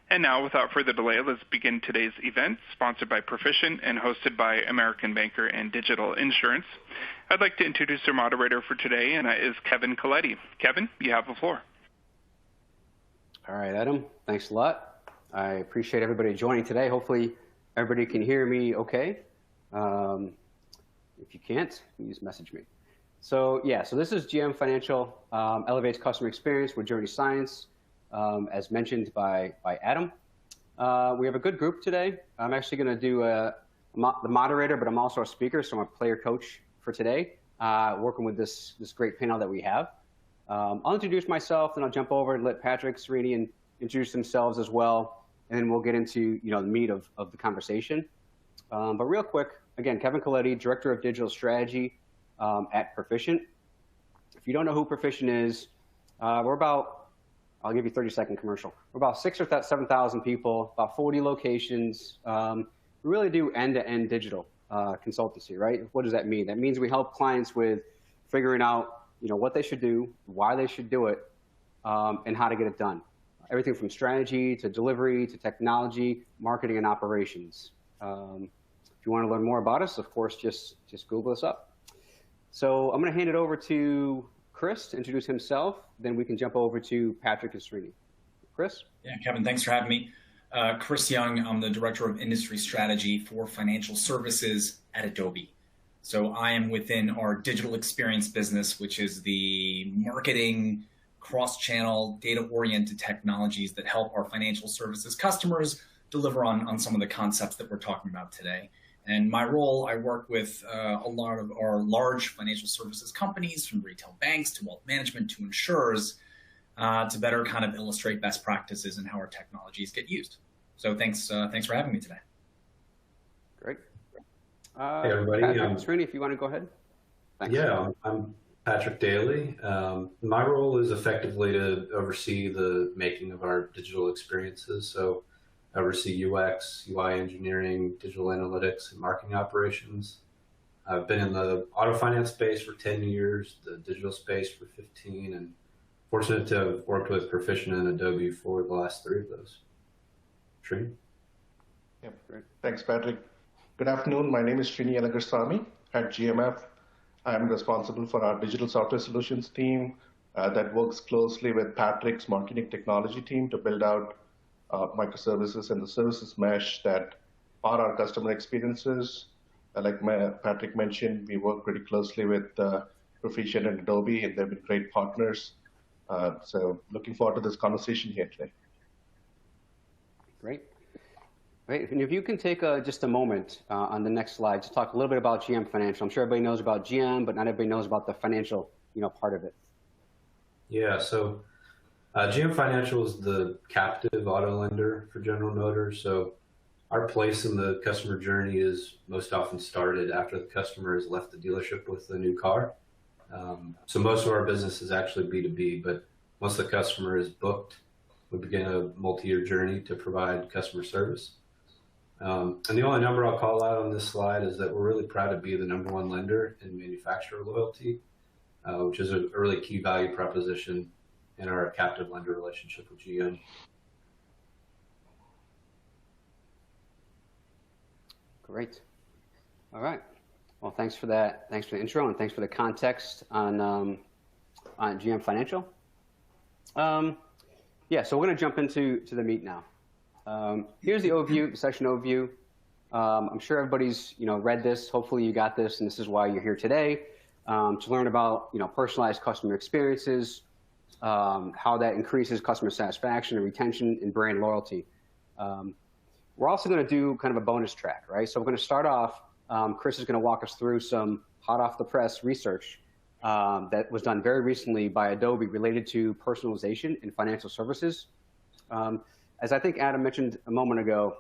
And now, without further delay, let's begin today's event, sponsored by Perficient and hosted by American Banker and Digital Insurance. I'd like to introduce our moderator for today, and that is Kevin Coletti. Kevin, you have the floor. All right, Adam, thanks a lot. I appreciate everybody joining today. Hopefully, everybody can hear me okay. If you can't, please message me. So this is GM Financial elevates customer experience with Journey Science. As mentioned by Adam. We have a good group today. I'm actually going to do the moderator, but I'm also a speaker, so I'm a player coach for today, working with this great panel that we have. I'll introduce myself, then I'll jump over and let Patrick, Srini, introduce themselves as well, and then we'll get into the meat of the conversation. But real quick, again, Kevin Coletti, Director of Digital Strategy at Perficient. If you don't know who Perficient is, we're about, I'll give you a 30-second commercial. We're about 6,000 or 7,000 people, about 40 locations. We really do end-to-end digital consultancy, right? What does that mean? That means we help clients with figuring out, what they should do, why they should do it, and how to get it done. Everything from strategy to delivery to technology, marketing, and operations. If you want to learn more about us, of course, just Google us up. So I'm going to hand it over to Chris to introduce himself, then we can jump over to Patrick and Srini. Chris? Yeah, Kevin, thanks for having me. Chris Young, I'm the Director of Industry Strategy for Financial Services at Adobe. So I am within our digital experience business, which is the marketing, cross-channel, data-oriented technologies that help our financial services customers deliver on some of the concepts that we're talking about today. And my role, I work with a lot of our large financial services companies, from retail banks to wealth management to insurers, to better kind of illustrate best practices and how our technologies get used. So thanks for having me today. Great. Hey everybody. Patrick, Srini, if you want to go ahead. Thanks. Yeah, I'm Patrick Daly. My role is effectively to oversee the making of our digital experiences. So oversee UX, UI engineering, digital analytics, and marketing operations. I've been in the auto finance space for 10 years, the digital space for 15, and fortunate to have worked with Perficient and Adobe for the last 3 of those. Srini? Yep, great. Thanks, Patrick. Good afternoon. My name is Srini Alagaswamy at GMF. I'm responsible for our digital software solutions team that works closely with Patrick's marketing technology team to build out microservices and the services mesh that power our customer experiences. Like Patrick mentioned, we work pretty closely with Perficient and Adobe, and they've been great partners. So looking forward to this conversation here today. Great. Great. And if you can take just a moment on the next slide to talk a little bit about GM Financial. I'm sure everybody knows about GM, but not everybody knows about the financial part of it. Yeah, so GM Financial is the captive auto lender for General Motors. So our place in the customer journey is most often started after the customer has left the dealership with a new car. So most of our business is actually B2B, but once the customer is booked, we begin a multi-year journey to provide customer service. And the only number I'll call out on this slide is that we're really proud to be the #1 lender in manufacturer loyalty, which is a really key value proposition in our captive lender relationship with GM. Great. All right. Well, thanks for that. Thanks for the intro, and thanks for the context on GM Financial. Yeah, so we're going to jump into the meat now. Here's the overview, the session overview. I'm sure everybody's read this. Hopefully you got this, and this is why you're here today, to learn about personalized customer experiences, how that increases customer satisfaction and retention and brand loyalty. We're also going to do kind of a bonus track, right? So we're going to start off. Chris is going to walk us through some hot off the press research that was done very recently by Adobe related to personalization in financial services. As I think Adam mentioned a moment ago,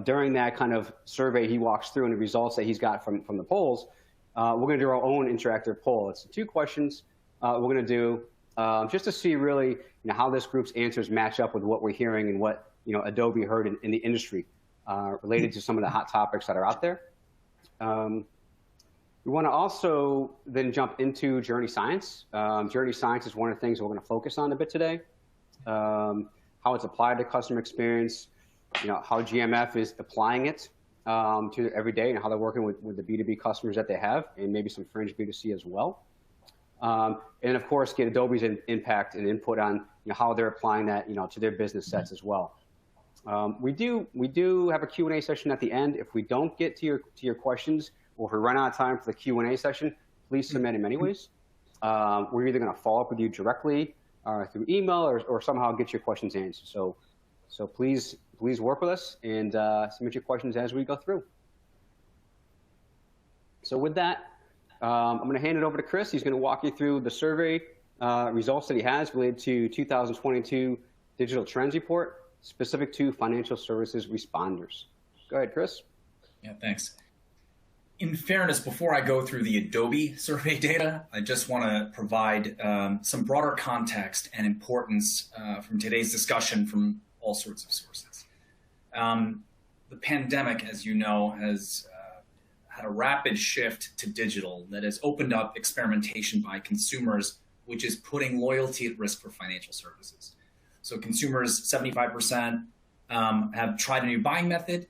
during that kind of survey he walks through and the results that he's got from the polls, we're going to do our own interactive poll. It's 2 questions we're going to do just to see really how this group's answers match up with what we're hearing and what Adobe heard in the industry related to some of the hot topics that are out there. We want to also then jump into Journey Science. Journey Science is one of the things we're going to focus on a bit today. how it's applied to customer experience, how GMF is applying it to every day, and how they're working with the B2B customers that they have, and maybe some fringe B2C as well. And of course, get Adobe's impact and input on how they're applying that to their business sets as well. We do have a Q&A session at the end. If we don't get to your questions, or if we run out of time for the Q&A session, please submit them anyways. We're either going to follow up with you directly through email or somehow get your questions answered. So please work with us and submit your questions as we go through. So with that, I'm going to hand it over to Chris. He's going to walk you through the survey results that he has related to 2022 Digital Trends Report, specific to financial services responders. Go ahead, Chris. Yeah, thanks. In fairness, before I go through the Adobe survey data, I just want to provide some broader context and importance from today's discussion from all sorts of sources. The pandemic, as you know, has had a rapid shift to digital that has opened up experimentation by consumers, which is putting loyalty at risk for financial services. So consumers, 75% have tried a new buying method.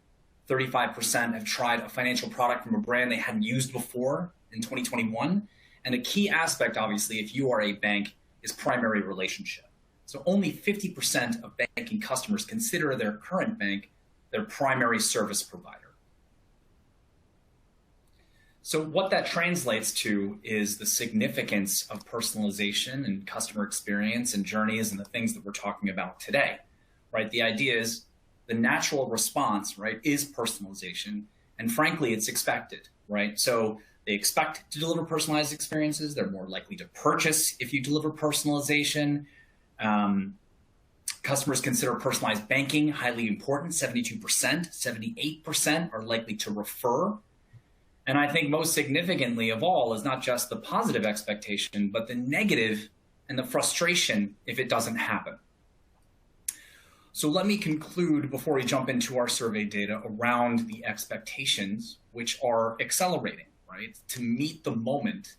35% have tried a financial product from a brand they hadn't used before in 2021. And a key aspect, obviously, if you are a bank, is primary relationship. So only 50% of banking customers consider their current bank their primary service provider. So what that translates to is the significance of personalization and customer experience and journeys and the things that we're talking about today, right? The idea is the natural response, right, is personalization. And frankly, it's expected, right? So they expect to deliver personalized experiences. They're more likely to purchase if you deliver personalization. Customers consider personalized banking highly important. 72%, 78% are likely to refer. And I think most significantly of all is not just the positive expectation, but the negative and the frustration if it doesn't happen. So let me conclude before we jump into our survey data around the expectations, which are accelerating, right? To meet the moment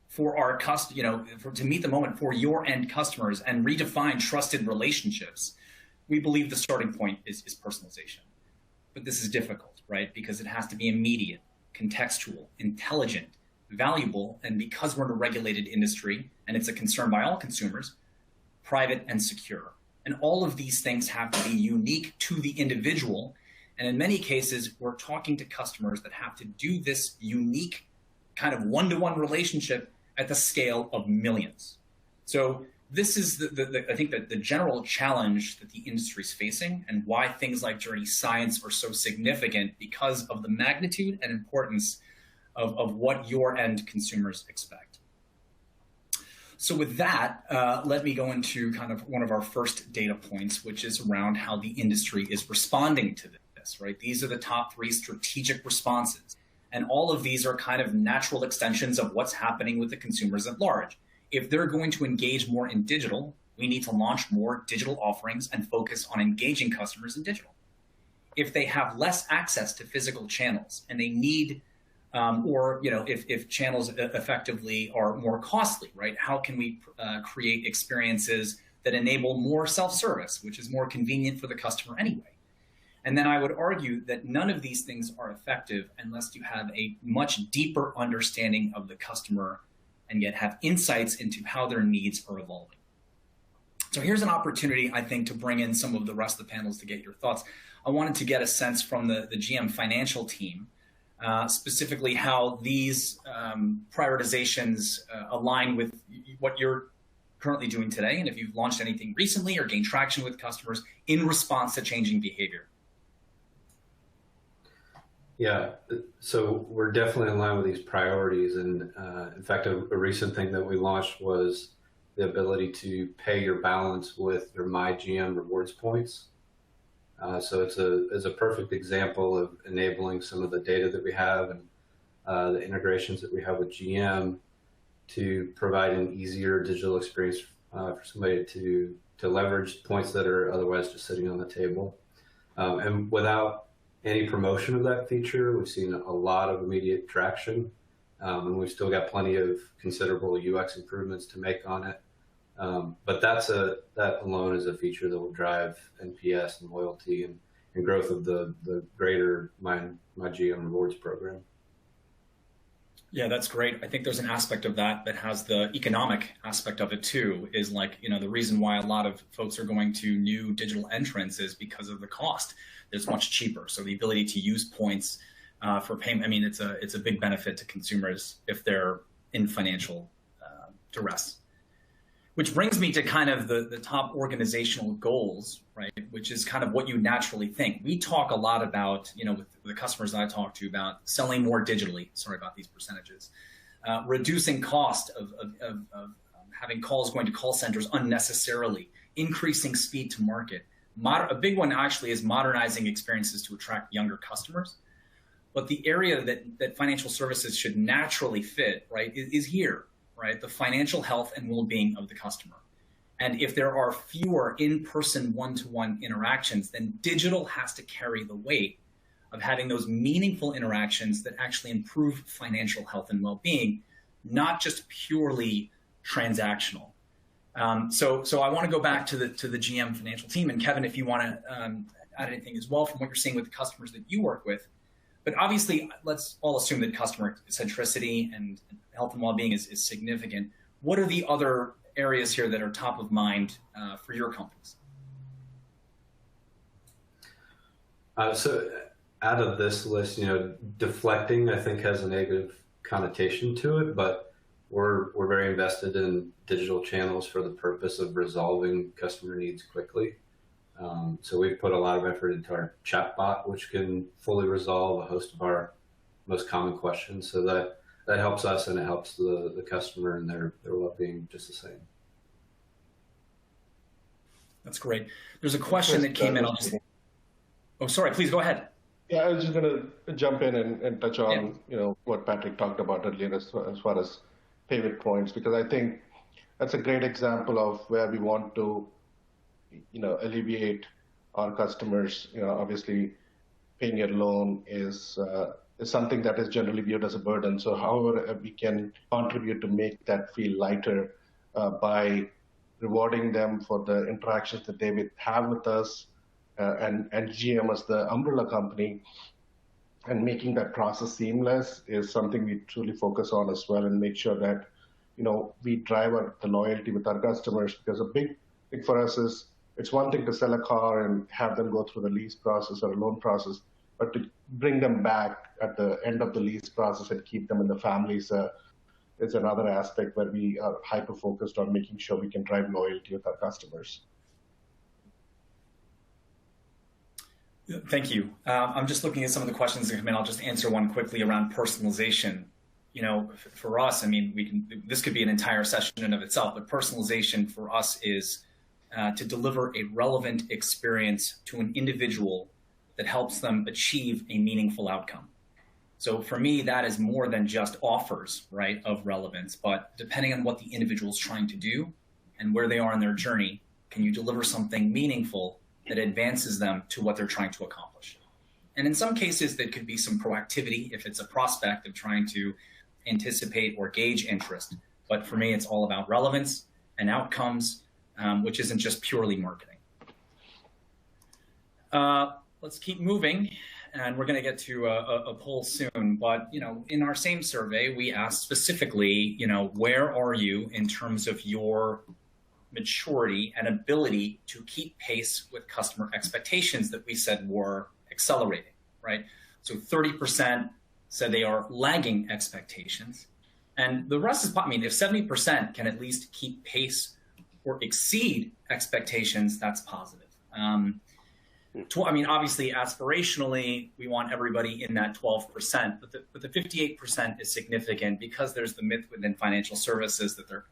for our to meet the moment for your end customers and redefine trusted relationships. We believe the starting point is personalization. But this is difficult, right? Because it has to be immediate, contextual, intelligent, valuable, and because we're in a regulated industry and it's a concern by all consumers, private and secure. And all of these things have to be unique to the individual. And in many cases, we're talking to customers that have to do this unique kind of one-to-one relationship at the scale of millions. So this is I think that the general challenge that the industry is facing and why things like journey science are so significant because of the magnitude and importance of what your end consumers expect. So with that, let me go into kind of one of our first data points, which is around how the industry is responding to this, right? These are the top 3 strategic responses. And all of these are kind of natural extensions of what's happening with the consumers at large. If they're going to engage more in digital, we need to launch more digital offerings and focus on engaging customers in digital. If they have less access to physical channels and they need, if channels effectively are more costly, right? How can we create experiences that enable more self-service, which is more convenient for the customer anyway? And then I would argue that none of these things are effective unless you have a much deeper understanding of the customer and yet have insights into how their needs are evolving. So here's an opportunity, I think, to bring in some of the rest of the panels to get your thoughts. I wanted to get a sense from the GM Financial team, specifically how these prioritizations align with what you're currently doing today, and if you've launched anything recently or gained traction with customers in response to changing behavior. Yeah, so we're definitely in line with these priorities. And in fact, a recent thing that we launched was the ability to pay your balance with your MyGM rewards points. So it's a perfect example of enabling some of the data that we have and the integrations that we have with GM to provide an easier digital experience for somebody to leverage points that are otherwise just sitting on the table. And without any promotion of that feature, we've seen a lot of immediate traction, and we've still got plenty of considerable UX improvements to make on it. But that alone is a feature that will drive NPS and loyalty and growth of the greater my GM Rewards program. Yeah, that's great. I think there's an aspect of that has the economic aspect of it too, is like, the reason why a lot of folks are going to new digital entrants is because of the cost. It's much cheaper. So the ability to use points for payment, I mean, it's a big benefit to consumers if they're in financial duress. Which brings me to kind of the top organizational goals, right? Which is kind of what you naturally think. We talk a lot about, with the customers that I talk to, about selling more digitally. Sorry about these percentages. Reducing cost of having calls going to call centers unnecessarily, increasing speed to market. A big one actually is modernizing experiences to attract younger customers. But the area that financial services should naturally fit, right, is here. Right, the financial health and well-being of the customer. And if there are fewer in-person one-to-one interactions, then digital has to carry the weight of having those meaningful interactions that actually improve financial health and well-being, not just purely transactional. So I want to go back to the GM financial team. And Kevin, if you want to add anything as well from what you're seeing with the customers that you work with. But obviously, let's all assume that customer centricity and health and well-being is significant. What are the other areas here that are top of mind for your companies? So out of this list, deflecting, I think, has a negative connotation to it, but we're very invested in digital channels for the purpose of resolving customer needs quickly. So we've put a lot of effort into our chatbot, which can fully resolve a host of our most common questions. So that helps us, and it helps the customer and their well-being just the same. That's great. There's a question that came in. Oh, sorry, please go ahead. Yeah, I was just going to jump in and touch on, what Patrick talked about earlier as far as payment points, because I think that's a great example of where we want to alleviate our customers. Obviously, paying your loan is something that is generally viewed as a burden. So however we can contribute to make that feel lighter by rewarding them for the interactions that they have with us and GM as the umbrella company, and making that process seamless is something we truly focus on as well, and make sure that we drive the loyalty with our customers. Because a big thing for us is, it's one thing to sell a car and have them go through the lease process or a loan process, but to bring them back at the end of the lease process and keep them in the family is another aspect where we are hyper-focused on making sure we can drive loyalty with our customers. Thank you. I'm just looking at some of the questions that come in. I'll just answer one quickly around personalization. For us, I mean, this could be an entire session in and of itself, but personalization for us is to deliver a relevant experience to an individual that helps them achieve a meaningful outcome. So for me, that is more than just offers, right, of relevance, but depending on what the individual is trying to do and where they are in their journey, can you deliver something meaningful that advances them to what they're trying to accomplish? And in some cases, there could be some proactivity if it's a prospect of trying to anticipate or gauge interest. But for me, it's all about relevance and outcomes, which isn't just purely marketing. Let's keep moving, and we're going to get to a poll soon. But in our same survey, we asked specifically, where are you in terms of your maturity and ability to keep pace with customer expectations that we said were accelerating, right? So 30% said they are lagging expectations, and the rest is, if 70% can at least keep pace or exceed expectations, that's positive. Obviously, aspirationally, we want everybody in that 12%, but the 58% is significant because there's the myth within financial services that they're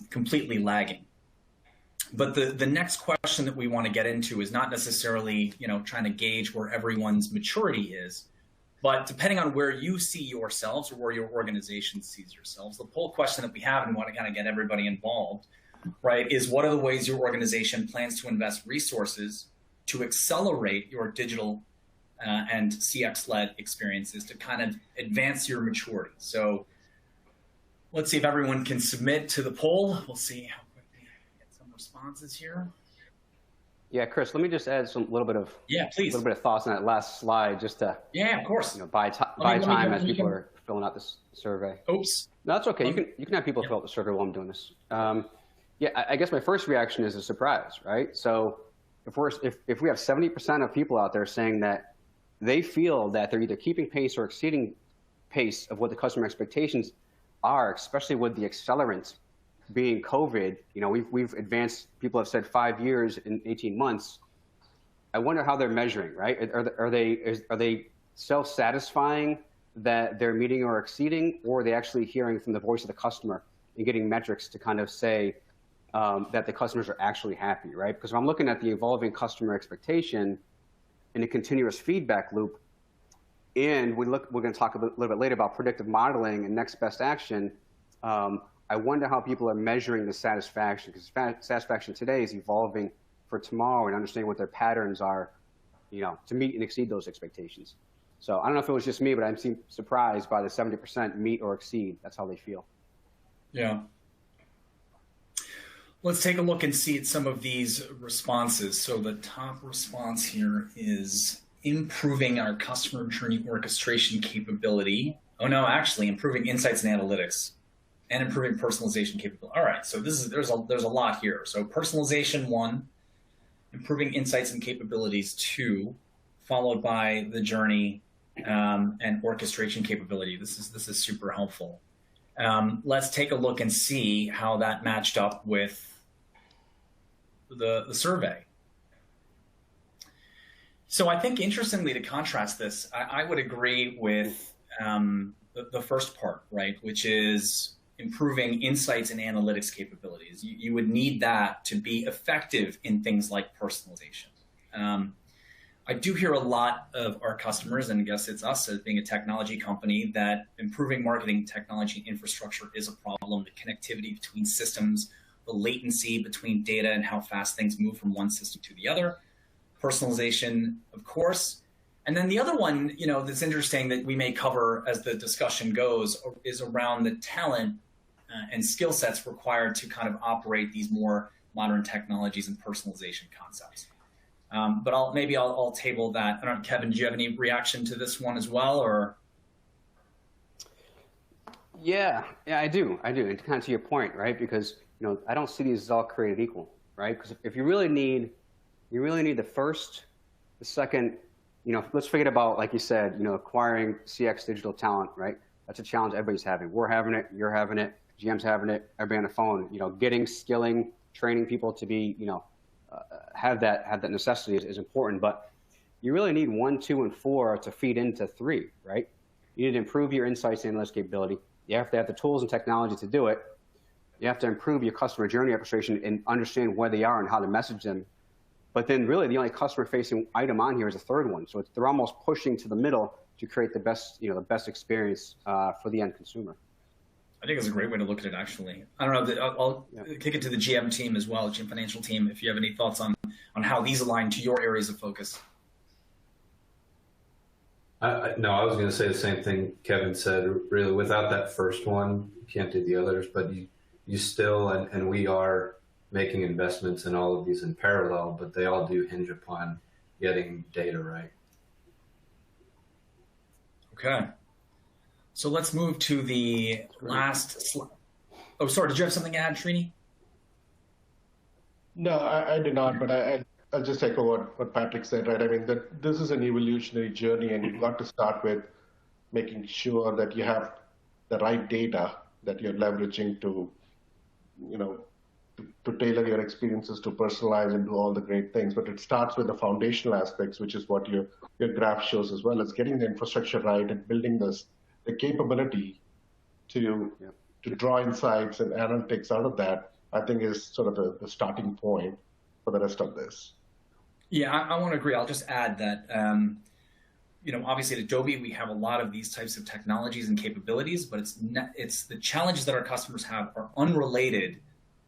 completely lagging. But the next question that we want to get into is not necessarily, trying to gauge where everyone's maturity is, but depending on where you see yourselves or where your organization sees yourselves. The poll question that we have, and we want to kind of get everybody involved, right, is what are the ways your organization plans to invest resources to accelerate your digital and CX-led experiences to kind of advance your maturity? So Let's see if everyone can submit to the poll. We'll see how quickly I can get some responses here. Yeah, Chris, let me just add a little bit of thoughts on that last slide, just to of course, buy time as people are filling out this survey. Oops. No, that's okay. You can have people fill out the survey while I'm doing this. I guess my first reaction is a surprise, right? So if we have 70% of people out there saying that they feel that they're either keeping pace or exceeding pace of what the customer expectations are, especially with the accelerant being COVID, we've advanced, people have said 5 years in 18 months. I wonder how they're measuring, right? Are they self-satisfying that they're meeting or exceeding, or are they actually hearing from the voice of the customer and getting metrics to kind of say that the customers are actually happy, right? Because if I'm looking at the evolving customer expectation in a continuous feedback loop, and we're going to talk a little bit later about predictive modeling and next best action, I wonder how people are measuring the satisfaction, because satisfaction today is evolving for tomorrow and understanding what their patterns are, to meet and exceed those expectations. So I don't know if it was just me, but I'm surprised by the 70% meet or exceed. That's how they feel. Yeah. Let's take a look and see at some of these responses. So the top response here is improving our customer journey orchestration capability. Oh no, actually improving insights and analytics and improving personalization capability. All right, so there's a lot here. So personalization 1, improving insights and capabilities 2, followed by the journey and orchestration capability. This is super helpful. Let's take a look and see how that matched up with the survey. So I think, interestingly, to contrast this, I would agree with the first part, right, which is improving insights and analytics capabilities. You would need that to be effective in things like personalization. I do hear a lot of our customers, and I guess it's us as being a technology company, that improving marketing technology infrastructure is a problem. The connectivity between systems, the latency between data and how fast things move from one system to the other. Personalization, of course. And then the other one, that's interesting that we may cover as the discussion goes is around the talent and skill sets required to kind of operate these more modern technologies and personalization concepts. But I'll table that. I don't know, Kevin, do you have any reaction to this one as well, or? Yeah, I do. And kind of to your point, right? Because I don't see these as all created equal, right? Because if you really need the first, the second, let's forget about, like you said, acquiring CX digital talent, right? That's a challenge everybody's having. We're having it, you're having it, GM's having it, everybody on the phone, getting, skilling, training people to be, have that necessity is important. But you really need 1, 2, and 4 to feed into 3, right? You need to improve your insights and analytics capability. You have to have the tools and technology to do it. You have to improve your customer journey orchestration and understand where they are and how to message them. But then really the only customer-facing item on here is a third one. So they're almost pushing to the middle to create the best, the best experience for the end consumer. I think it's a great way to look at it, actually. I don't know, I'll kick it to the GM team as well, GM Financial team, if you have any thoughts on how these align to your areas of focus. No, I was going to say the same thing Kevin said. Really, without that first one, you can't do the others, but you still, and we are making investments in all of these in parallel, but they all do hinge upon getting data right. Okay. So let's move to the last slide. Oh, sorry, did you have something to add, Srini? No, I did not, but I'll just echo what Patrick said, right? I mean, this is an evolutionary journey, and you've got to start with making sure that you have the right data that you're leveraging to, to tailor your experiences, to personalize and do all the great things. But it starts with the foundational aspects, which is what your graph shows as well. It's getting the infrastructure right and building the capability to draw insights and analytics out of that, I think is sort of the starting point for the rest of this. Yeah, I want to agree. I'll just add that, obviously at Adobe, we have a lot of these types of technologies and capabilities, but it's the challenges that our customers have are unrelated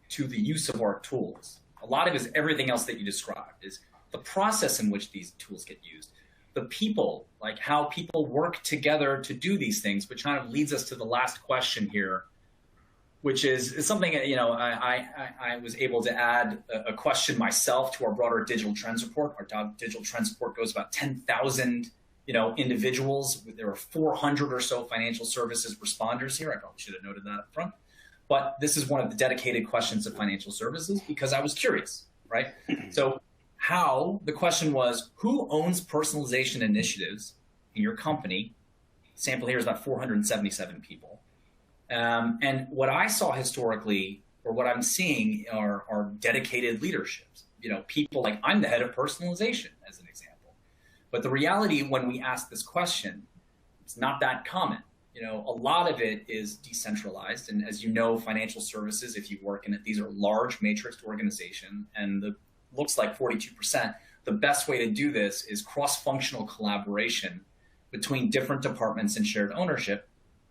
to the use of our tools. A lot of it is everything else that you described, is the process in which these tools get used, the people, like how people work together to do these things, which kind of leads us to the last question here, which is something, I was able to add a question myself to our broader digital trends report. Our digital trends report goes about 10,000, individuals. There are 400 or so financial services responders here. I probably should have noted that up front. But this is one of the dedicated questions of financial services because I was curious, right? So the question was, who owns personalization initiatives in your company? Sample here is about 477 people. And what I saw historically, or what I'm seeing, are dedicated leaderships. People like, I'm the head of personalization, as an example. But the reality, when we ask this question, it's not that common. A lot of it is decentralized. And as you know, financial services, if you work in it, these are large matrixed organizations. And looks like 42%. The best way to do this is cross-functional collaboration between different departments and shared ownership,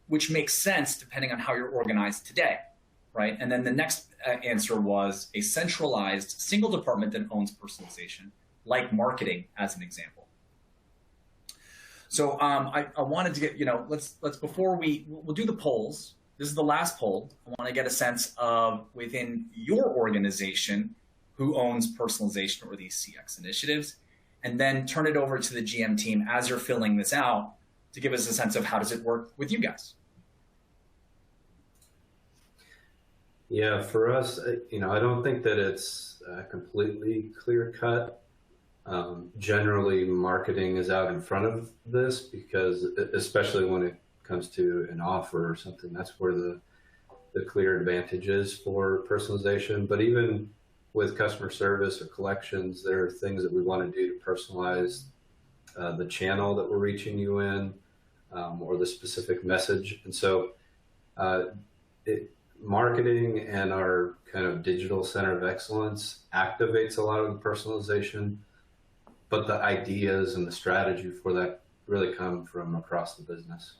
which makes sense depending on how you're organized today, right? And then the next answer was a centralized single department that owns personalization, like marketing, as an example. So I wanted to get, let's before we'll do the polls. This is the last poll. I want to get a sense of, within your organization, who owns personalization or these CX initiatives, and then turn it over to the GM team as you're filling this out to give us a sense of how does it work with you guys. Yeah, for us, I don't think that it's completely clear cut. Generally, marketing is out in front of this because, especially when it comes to an offer or something, that's where the clear advantage is for personalization. But even with customer service or collections, there are things that we want to do to personalize the channel that we're reaching you in, or the specific message. And so marketing and our kind of digital center of excellence activates a lot of the personalization, but the ideas and the strategy for that really come from across the business.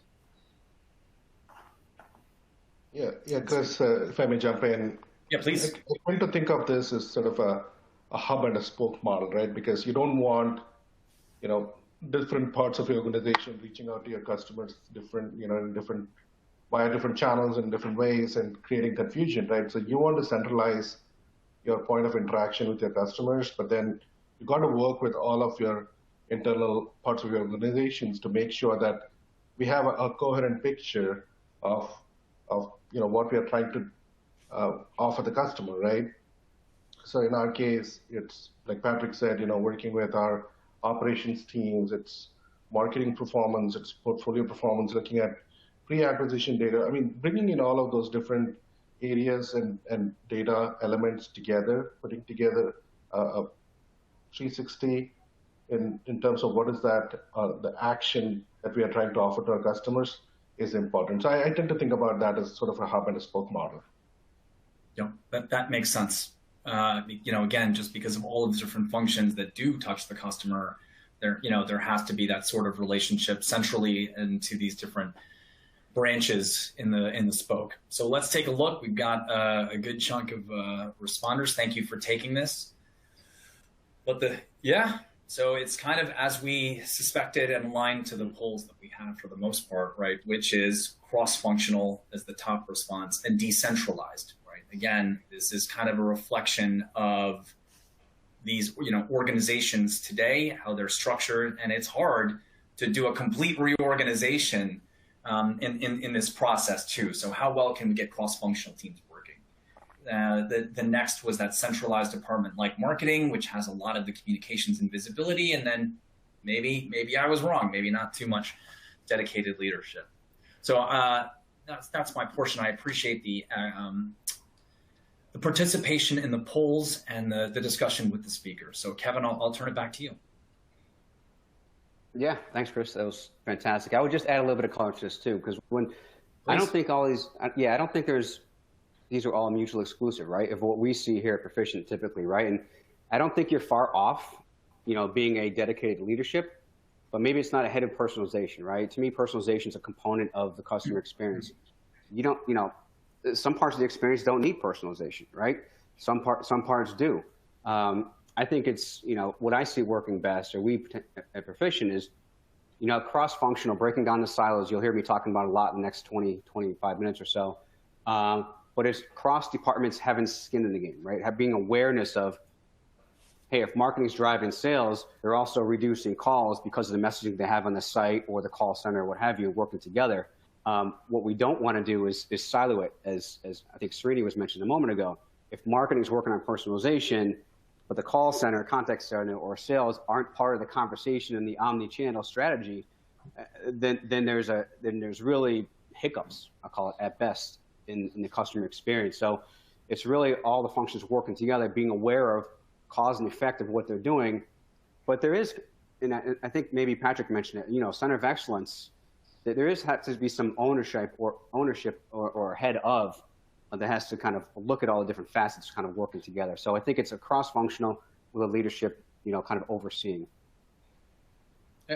Yeah, Chris, if I may jump in. Yeah, please. I tend to think of this as sort of a hub and a spoke model, right? Because you don't want, different parts of your organization reaching out to your customers via different channels in different ways and creating confusion, right? So you want to centralize your point of interaction with your customers, but then you got to work with all of your internal parts of your organizations to make sure that we have a coherent picture of what we are trying to offer the customer, right? So in our case, it's like Patrick said, working with our operations teams, it's marketing performance, it's portfolio performance, looking at pre-acquisition data. I mean, bringing in all of those different areas and data elements together, putting together a 360 in terms of what is that, the action that we are trying to offer to our customers is important. So I tend to think about that as sort of a hub and a spoke model. Yeah, that makes sense. Again, just because of all of the different functions that do touch the customer, there has to be that sort of relationship centrally into these different branches in the spoke. So let's take a look. We've got a good chunk of responders. Thank you for taking this. So it's kind of as we suspected and aligned to the polls that we have for the most part, right? Which is cross-functional as the top response and decentralized. Again, this is kind of a reflection of these, organizations today, how they're structured, and it's hard to do a complete reorganization in this process too. So how well can we get cross-functional teams working? The next was that centralized department like marketing, which has a lot of the communications and visibility, and then maybe I was wrong, maybe not too much dedicated leadership. So that's my portion. I appreciate the participation in the polls and the discussion with the speaker. So Kevin, I'll turn it back to you. Yeah, thanks, Chris. That was fantastic. I would just add a little bit of color to this too, because I don't think I don't think these are all mutually exclusive, right? Of what we see here at Perficient typically, right? And I don't think you're far off, being a dedicated leadership, but maybe it's not ahead of personalization, right? To me, personalization is a component of the customer experience. Some parts of the experience don't need personalization, right? Some parts do. I think it's, what I see working best, or we at Perficient is, cross-functional, breaking down the silos. You'll hear me talking about a lot in the next 20, 25 minutes or so. but it's cross departments having skin in the game, right? Being awareness of, hey, if marketing's driving sales, they're also reducing calls because of the messaging they have on the site or the call center or what have you, working together. What we don't want to do is silo it, as I think Srini was mentioning a moment ago. If marketing's working on personalization, but the call center, contact center, or sales aren't part of the conversation in the omni-channel strategy, then there's really hiccups, I'll call it, at best, in the customer experience. So it's really all the functions working together, being aware of cause and effect of what they're doing. But there is, and I think maybe Patrick mentioned it, center of excellence, that there has to be some ownership or head of that has to kind of look at all the different facets kind of working together. So I think it's a cross-functional with a leadership, kind of overseeing.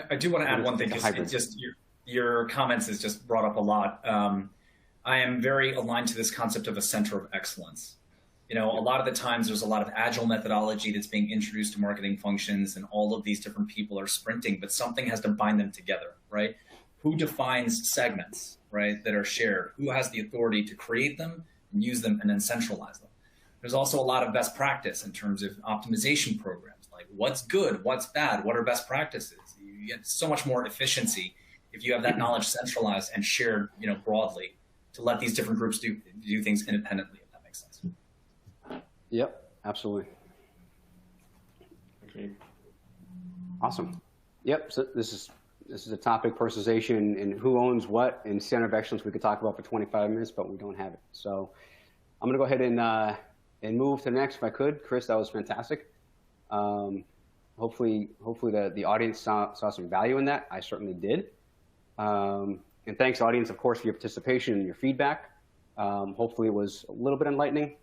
I do want to add one thing, because just your comments has just brought up a lot. I am very aligned to this concept of a center of excellence. A lot of the times there's a lot of agile methodology that's being introduced to marketing functions, and all of these different people are sprinting, but something has to bind them together, right? Who defines segments, right, that are shared? Who has the authority to create them and use them and then centralize them? There's also a lot of best practice in terms of optimization programs, like what's good, what's bad, what are best practices? You get so much more efficiency if you have that knowledge centralized and shared, broadly, to let these different groups do things independently, if that makes sense. Yep, absolutely. Okay. Awesome. Yep. So this is a topic, personalization, and who owns what in center of excellence we could talk about for 25 minutes, but we don't have it. So I'm going to go ahead and move to the next if I could. Chris, that was fantastic. Hopefully the audience saw some value in that. I certainly did. And thanks, audience, of course, for your participation and your feedback. Hopefully it was a little bit enlightening.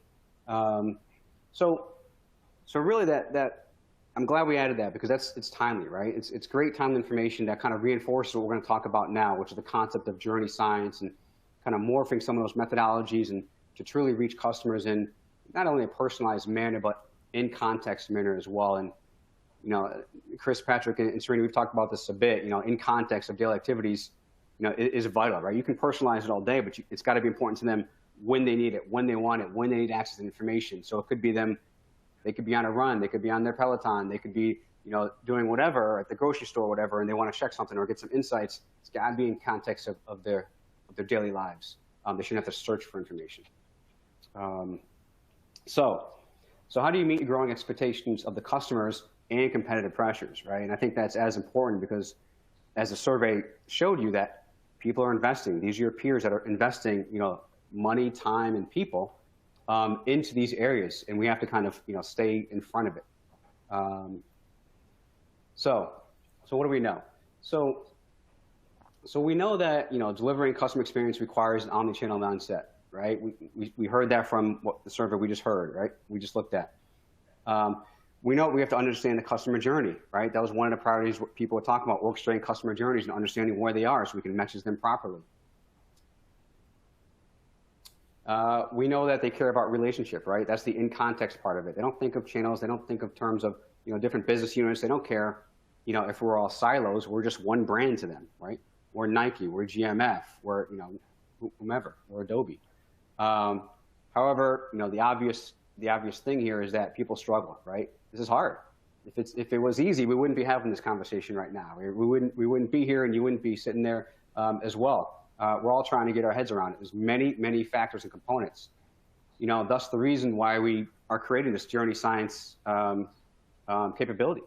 So really that I'm glad we added that, because it's timely, right? It's great timely information that kind of reinforces what we're going to talk about now, which is the concept of journey science and kind of morphing some of those methodologies and to truly reach customers in not only a personalized manner, but in context manner as well. And, Chris, Patrick, and Srini, we've talked about this a bit, in context of daily activities, is vital, right? You can personalize it all day, but it's got to be important to them when they need it, when they want it, when they need access to information. So it could be them, they could be on a run, they could be on their Peloton, they could be, doing whatever at the grocery store or whatever, and they want to check something or get some insights. It's got to be in context of their daily lives. They shouldn't have to search for information. So how do you meet the growing expectations of the customers and competitive pressures, right? And I think that's as important, because as the survey showed you, that people are investing. These are your peers that are investing, money, time, and people into these areas, and we have to kind of, stay in front of it. So what do we know? So we know that, delivering customer experience requires an omni-channel mindset, right? We heard that from what the survey we just heard, right? We just looked at. We know we have to understand the customer journey, right? That was one of the priorities what people were talking about, orchestrating customer journeys and understanding where they are so we can message them properly. We know that they care about relationship, right? That's the in-context part of it. They don't think of channels. They don't think of terms of, different business units. They don't care, if we're all silos. We're just one brand to them, right? We're Nike, we're GMF, we're, whomever, we're Adobe. However, the obvious thing here is that people struggle, right? This is hard. If it was easy, we wouldn't be having this conversation right now. We wouldn't be here, and you wouldn't be sitting there as well. We're all trying to get our heads around it. There's many factors and components. Thus the reason why we are creating this journey science capability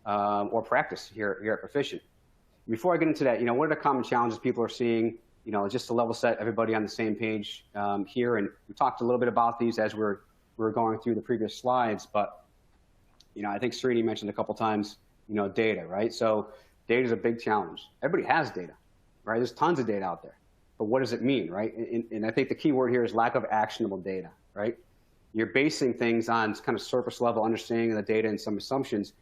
or practice here at Perficient. Before I get into that, what are the common challenges people are seeing? Just to level set everybody on the same page here. And we talked a little bit about these as we were going through the previous slides, but I think Srini mentioned a couple times, data, right? So data is a big challenge. Everybody has data, right? There's tons of data out there, but what does it mean, right? And I think the key word here is lack of actionable data, right? You're basing things on kind of surface level understanding of the data and some assumptions,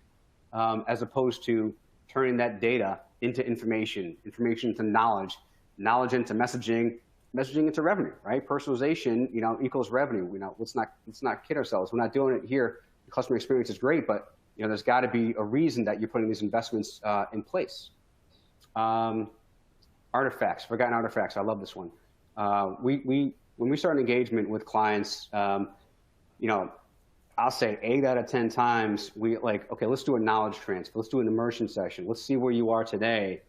as opposed to turning that data into information into knowledge into messaging into revenue, right? Personalization, equals revenue. Let's not kid ourselves. We're not doing it here. The customer experience is great, but there's got to be a reason that you're putting these investments in place. Artifacts, forgotten artifacts. I love this one. We when we start an engagement with clients, you know, I'll say 8 out of 10 times we like, okay, let's do a knowledge transfer. Let's do an immersion session. Let's see where you are today.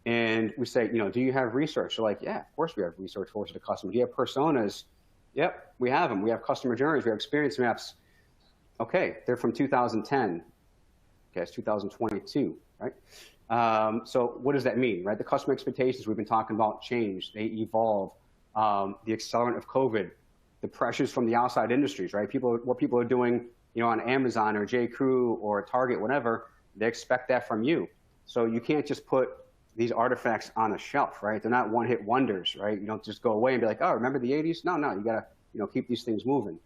And we say, you know, do you have research? They're like, yeah, of course we have research for the customer. Do you have personas? Yep, we have them. We have customer journeys. We have experience maps. Okay, they're from 2010. Okay, it's 2022, right? So what does that mean, right? The customer expectations we've been talking about change. They evolve. The accelerant of COVID, the pressures from the outside industries, right? What people are doing, you know, on Amazon or J.Crew or Target, whatever, they expect that from you. So you can't just put these artifacts on a shelf, right? They're not one-hit wonders, right? You don't just go away and be like, oh, remember the 80s? No, you gotta, you know, keep these things moving.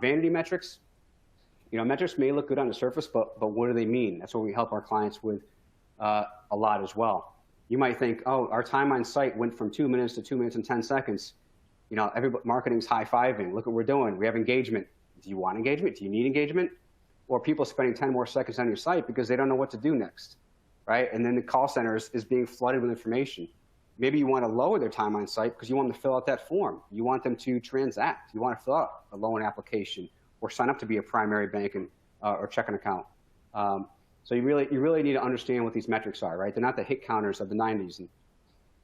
Vanity metrics, you know, metrics may look good on the surface, but what do they mean? That's what we help our clients with a lot as well. You might think, oh, our time on site went from 2 minutes to 2 minutes and 10 seconds. You know, marketing's high-fiving. Look what we're doing. We have engagement. Do you want engagement? Do you need engagement? Or people spending 10 more seconds on your site because they don't know what to do next, right? And then the call center is being flooded with information. Maybe you want to lower their time on site because you want them to fill out that form. You want them to transact. You want to fill out a loan application or sign up to be a primary banking or checking account. So you really need to understand what these metrics are, right? They're not the hit counters of the 90s. And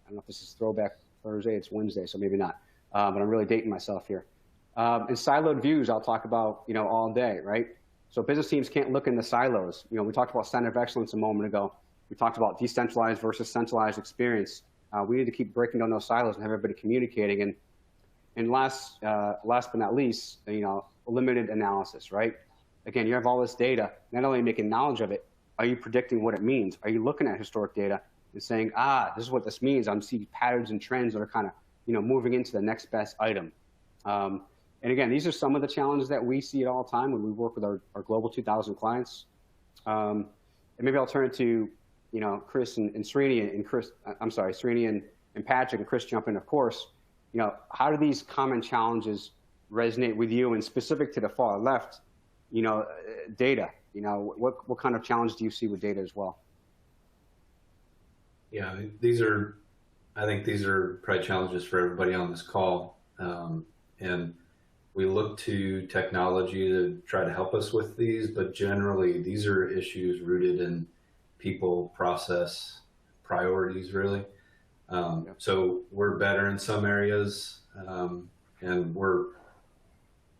I don't know if this is Throwback Thursday. It's Wednesday, so maybe not. But I'm really dating myself here. And siloed views, I'll talk about, you know, all day, right? So business teams can't look in the silos. You know, we talked about center of excellence a moment ago. We talked about decentralized versus centralized experience. We need to keep breaking down those silos and have everybody communicating. And last but not least, you know, limited analysis, right? Again, you have all this data, not only making knowledge of it, are you predicting what it means? Are you looking at historic data and saying, this is what this means? I'm seeing patterns and trends that are kind of, you know, moving into the next best item. And again, these are some of the challenges that we see at all time when we work with our Global 2000 clients. And maybe I'll turn it to, you know, Chris and Srini and Chris, I'm sorry, Srini and Patrick and Chris jump in, of course. You know, how do these common challenges resonate with you? And specific to the far left, you know, data, you know, what kind of challenge do you see with data as well? Yeah, I think these are probably challenges for everybody on this call. And we look to technology to try to help us with these, but generally these are issues rooted in people, process, priorities, really. So we're better in some areas, and we're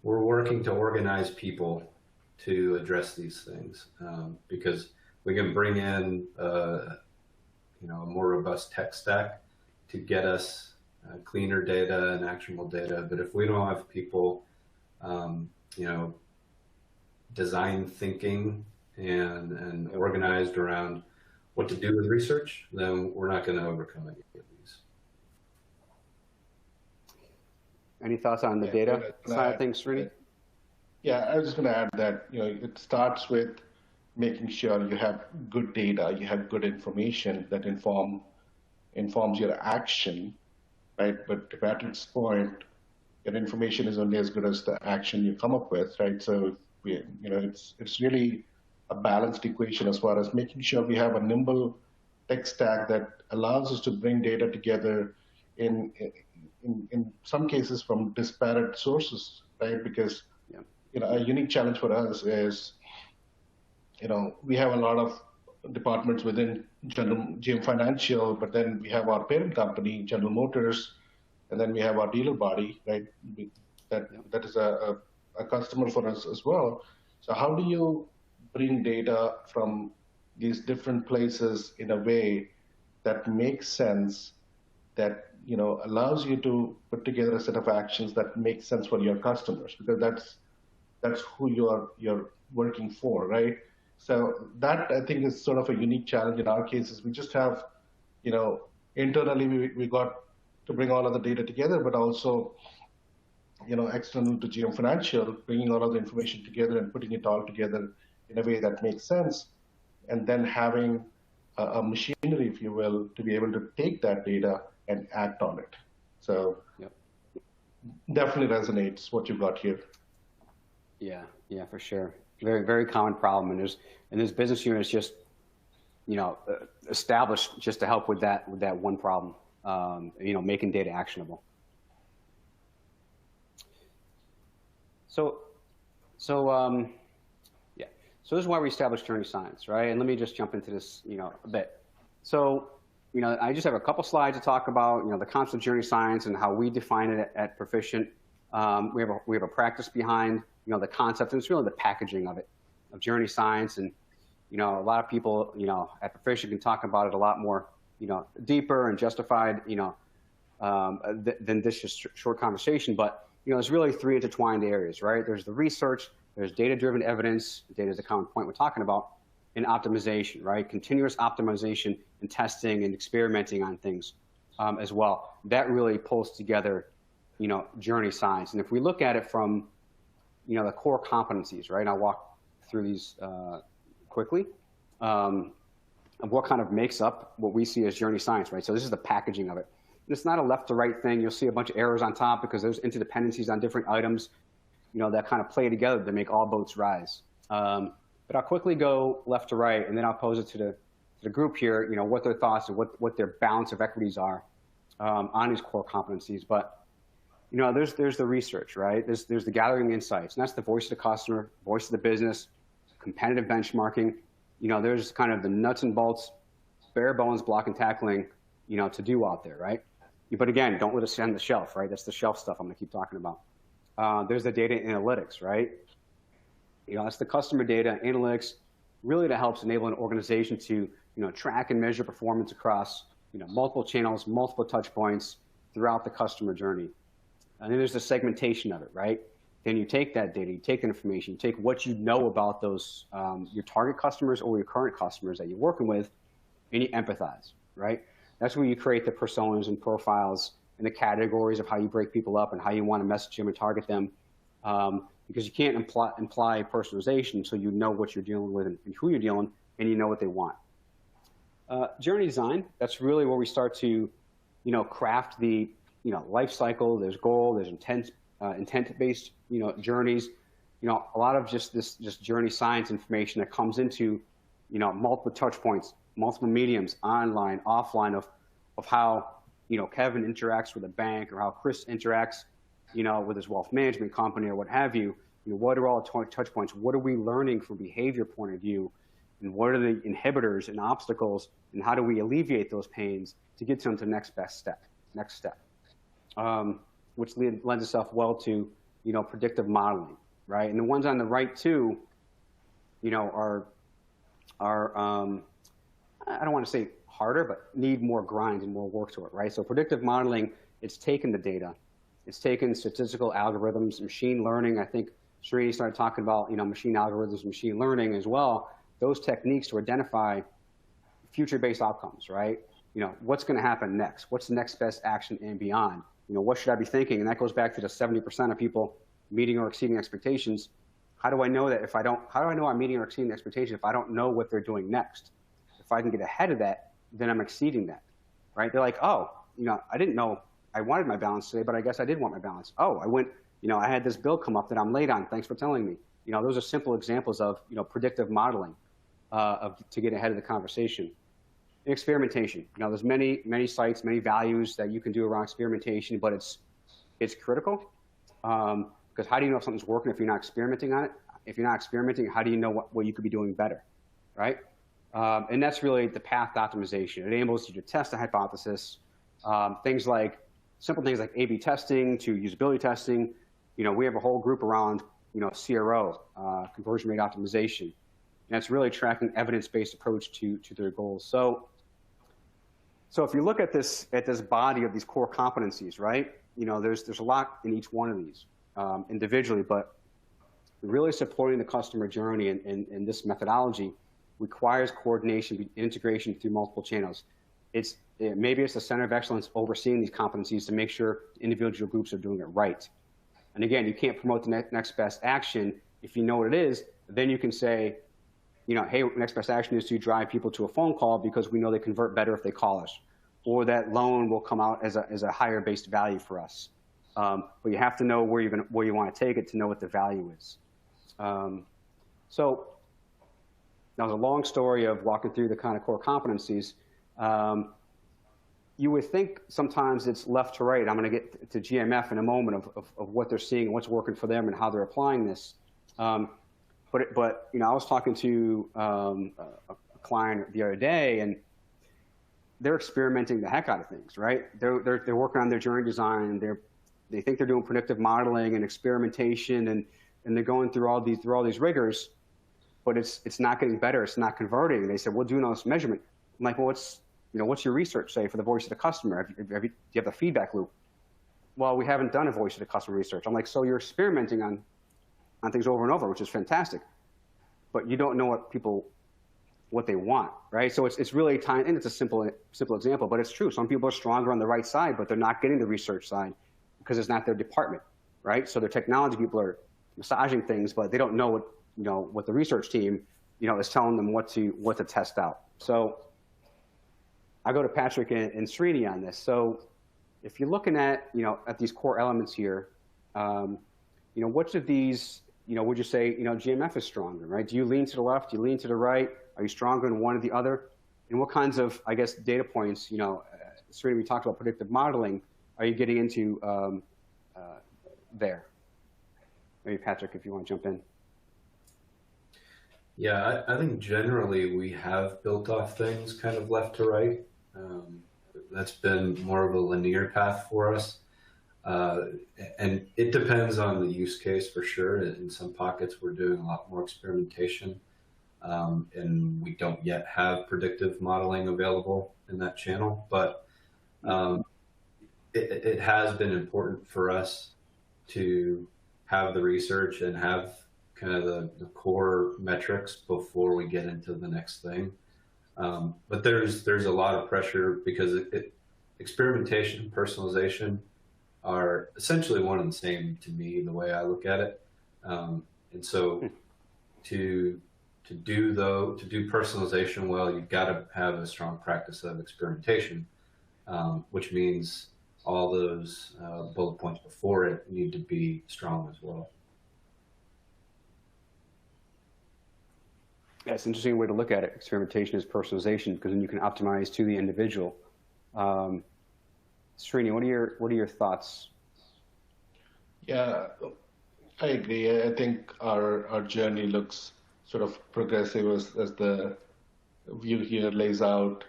working to organize people to address these things, because we can bring in you know, a more robust tech stack to get us cleaner data and actionable data. But if we don't have people, you know, design thinking and organized around what to do with research, then we're not going to overcome any of these. Any thoughts on the data side of things, Srini? Yeah, I was just going to add that, you know, it starts with making sure you have good data, you have good information that informs your action, right? But to Patrick's point, your information is only as good as the action you come up with, right? So, you know, it's really a balanced equation as far as making sure we have a nimble tech stack that allows us to bring data together in some cases from disparate sources, right? Because, you know, a unique challenge for us is, you know, we have a lot of departments within GM Financial, but then we have our parent company, General Motors, and then we have our dealer body, right? That is a customer for us as well. So how do you bring data from these different places in a way that makes sense, that, you know, allows you to put together a set of actions that make sense for your customers, because that's who you're working for, right? So that, I think, is sort of a unique challenge in our cases. We just have, you know, internally we got to bring all of the data together, but also, you know, external to GM Financial, bringing all of the information together and putting it all together in a way that makes sense, and then having a machinery, if you will, to be able to take that data and act on it. So definitely resonates what you've got here. Yeah, for sure. Very, very common problem, and there's business units just, you know, established just to help with that one problem. You know, making data actionable. So, so yeah. So this is why we established journey science, right? And let me just jump into this, a bit. So, I just have a couple slides to talk about, the concept of journey science and how we define it at Perficient. We have a practice behind, the concept, and it's really the packaging of it, of journey science. And, a lot of people, at Perficient can talk about it a lot more, deeper and justified, than this just short conversation. But, there's really three intertwined areas, right? There's the research, there's data-driven evidence, data is the common point we're talking about, and optimization, right? Continuous optimization and testing and experimenting on things as well. That really pulls together, journey science. And if we look at it from, the core competencies, right? I'll walk through these quickly, of what kind of makes up what we see as journey science, right? So this is the packaging of it. And it's not a left to right thing. You'll see a bunch of arrows on top because there's interdependencies on different items, that kind of play together to make all boats rise. But I'll quickly go left to right, and then I'll pose it to the group here, what their thoughts and what their balance of equities are on these core competencies. But, there's the research, right? There's the gathering insights, and that's the voice of the customer, voice of the business, competitive benchmarking. There's kind of the nuts and bolts, bare bones block and tackling, to do out there, right? But again, don't let it sit on the shelf, right? That's the shelf stuff I'm going to keep talking about. There's the data analytics, right? That's the customer data analytics, really that helps enable an organization to, track and measure performance across, multiple channels, multiple touch points throughout the customer journey. And then there's the segmentation of it, right? Then you take that data, you take the information, you take what you know about those, your target customers or your current customers that you're working with, and you empathize, right? That's where you create the personas and profiles and the categories of how you break people up and how you want to message them and target them. Because you can't imply personalization until you know what you're dealing with and who you're dealing, and you know what they want. Journey design, that's really where we start to, craft the, life cycle. There's goal, there's intent-based, journeys. A lot of just journey science information that comes into, multiple touch points, multiple mediums, online, offline, of how, Kevin interacts with a bank or how Chris interacts, with his wealth management company or what have you. What are all the touch points? What are we learning from a behavior point of view? And what are the inhibitors and obstacles? And how do we alleviate those pains to get them to the next step? Which lends itself well to, predictive modeling, right? And the ones on the right too, are I don't want to say harder, but need more grind and more work to it, right? So predictive modeling, it's taken the data, it's taken statistical algorithms, machine learning. I think Srini started talking about, machine algorithms, machine learning as well. Those techniques to identify future-based outcomes, right? What's going to happen next? What's the next best action and beyond? What should I be thinking? And that goes back to the 70% of people meeting or exceeding expectations. How do I know that how do I know I'm meeting or exceeding expectations if I don't know what they're doing next? If I can get ahead of that, then I'm exceeding that, right? They're like, oh, I didn't know I wanted my balance today, but I guess I did want my balance. Oh, I went, I had this bill come up that I'm late on. Thanks for telling me. Those are simple examples of, predictive modeling to get ahead of the conversation. And experimentation. There's many sites, many values that you can do around experimentation, but it's critical because how do you know if something's working if you're not experimenting on it? If you're not experimenting, how do you know what you could be doing better, right? And that's really the path to optimization. It enables you to test a hypothesis, simple things like A/B testing to usability testing. We have a whole group around, CRO, conversion rate optimization. And it's really tracking evidence-based approach to their goals. So if you look at this body of these core competencies, right? There's a lot in each one of these individually, but really supporting the customer journey and this methodology requires coordination, integration through multiple channels. Maybe it's the center of excellence overseeing these competencies to make sure individual groups are doing it right. And again, you can't promote the next best action if you know what it is. Then you can say, hey, next best action is to drive people to a phone call because we know they convert better if they call us, or that loan will come out as a higher based value for us. But you have to know where you want to take it to know what the value is. So that was a long story of walking through the kind of core competencies. you would think sometimes it's left to right. I'm going to get to GMF in a moment of what they're seeing and what's working for them and how they're applying this. But you know, I was talking to a client the other day, and they're experimenting the heck out of things, right? They're working on their journey design. They think they're doing predictive modeling and experimentation, and they're going through all these rigors, but it's not getting better. It's not converting. And they said, we're doing all this measurement. I'm like, well, what's your research say for the voice of the customer? Do you have the feedback loop? Well, we haven't done a voice of the customer research. I'm like, so you're experimenting on things over and over, which is fantastic, but you don't know what they want, right? So it's really time, and it's a simple example, but it's true. Some people are stronger on the right side, but they're not getting the research side because it's not their department, right? So their technology people are massaging things, but they don't know what the research team, is telling them what to test out. So I go to Patrick and Srini on this. So if you're looking at these core elements here, which of these, would you say, GMF is stronger, right? Do you lean to the left? Do you lean to the right? Are you stronger in one or the other? And what kinds of, I guess, data points, Srini, we talked about predictive modeling, are you getting into there? Maybe Patrick, if you want to jump in. Yeah, I think generally we have built off things kind of left to right. That's been more of a linear path for us. And it depends on the use case for sure. In some pockets, we're doing a lot more experimentation, and we don't yet have predictive modeling available in that channel. But it has been important for us to have the research and have kind of the core metrics before we get into the next thing. But there's a lot of pressure because experimentation and personalization are essentially one and the same to me, the way I look at it. And so to do personalization well, you've got to have a strong practice of experimentation, which means all those bullet points before it need to be strong as well. Yeah, it's an interesting way to look at it. Experimentation is personalization, because then you can optimize to the individual. Srini, what are your thoughts? Yeah, I agree. I think our journey looks sort of progressive as the view here lays out.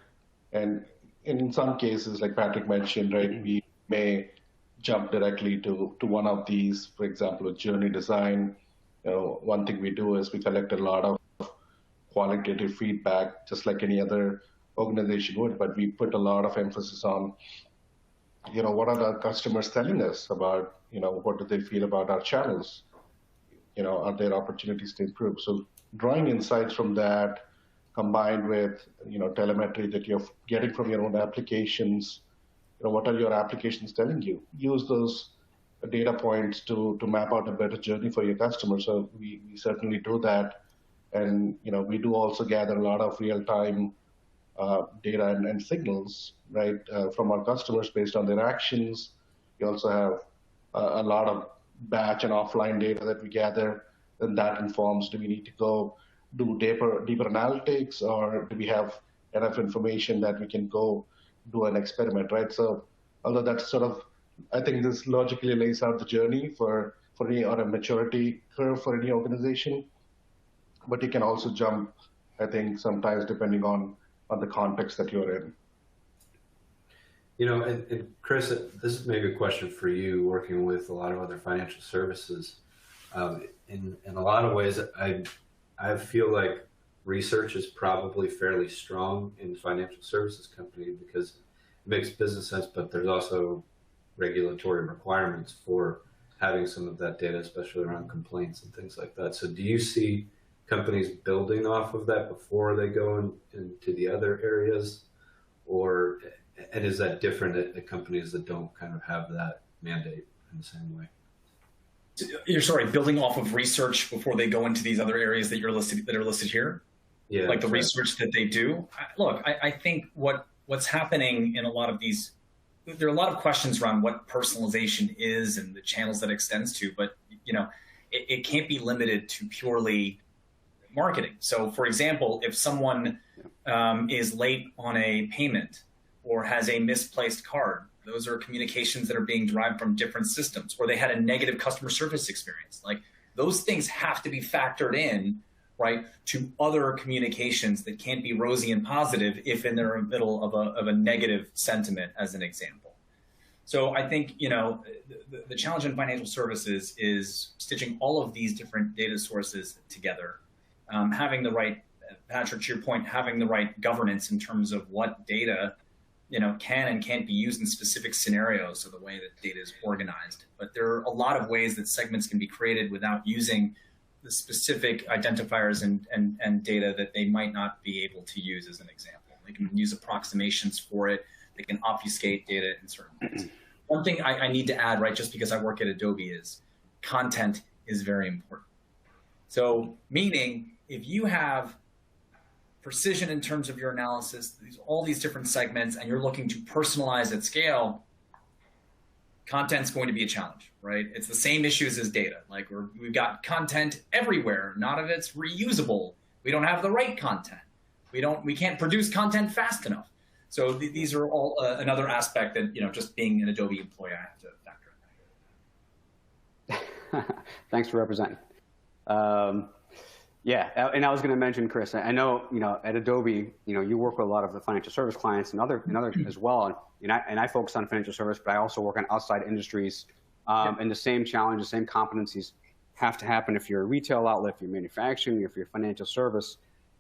And in some cases, like Patrick mentioned, right, we may jump directly to one of these. For example, a journey design. One thing we do is we collect a lot of qualitative feedback, just like any other organization would, but we put a lot of emphasis on, what are our customers telling us about, what do they feel about our channels? Are there opportunities to improve? So drawing insights from that, combined with, telemetry that you're getting from your own applications, what are your applications telling you? Use those data points to map out a better journey for your customers. So we certainly do that. And, we do also gather a lot of real-time data and signals, right, from our customers based on their actions. We also have a lot of batch and offline data that we gather, and that informs, do we need to go do deeper analytics, or do we have enough information that we can go do an experiment, right? So although that's sort of, I think this logically lays out the journey for any, or a maturity curve for any organization, but you can also jump, I think, sometimes depending on the context that you're in. And Chris, this is maybe a question for you, working with a lot of other financial services. In a lot of ways, I feel like research is probably fairly strong in financial services company because it makes business sense, but there's also regulatory requirements for having some of that data, especially around complaints and things like that. So do you see companies building off of that before they go into the other areas, and is that different at companies that don't kind of have that mandate in the same way? You're building off of research before they go into these other areas that are listed here? Yeah. Like the research that they do? Look, I think what's happening in a lot of these, there are a lot of questions around what personalization is and the channels that extends to, but it can't be limited to purely marketing. So for example, if someone is late on a payment, or has a misplaced card. Those are communications that are being derived from different systems, or they had a negative customer service experience. Like, those things have to be factored in, right, to other communications that can't be rosy and positive if in the middle of a negative sentiment, as an example. So I think, the challenge in financial services is stitching all of these different data sources together, having the right, Patrick, to your point, having the right governance in terms of what data, can and can't be used in specific scenarios, so the way that data is organized. But there are a lot of ways that segments can be created without using the specific identifiers and data that they might not be able to use, as an example. They can use approximations for it. They can obfuscate data in certain ways. One thing I need to add, right, just because I work at Adobe, is content is very important. So meaning, if you have precision in terms of your analysis, all these different segments, and you're looking to personalize at scale, content's going to be a challenge, right? It's the same issues as data. Like, we've got content everywhere. None of it's reusable. We don't have the right content. We can't produce content fast enough. So these are all another aspect that, just being an Adobe employee, I have to factor in. Thanks for representing. Yeah, and I was going to mention, Chris, I know, at Adobe, you work with a lot of the financial service clients and other as well. And I focus on financial service, but I also work on outside industries. And the same challenges, same competencies have to happen if you're a retail outlet, if you're manufacturing, if you're financial service.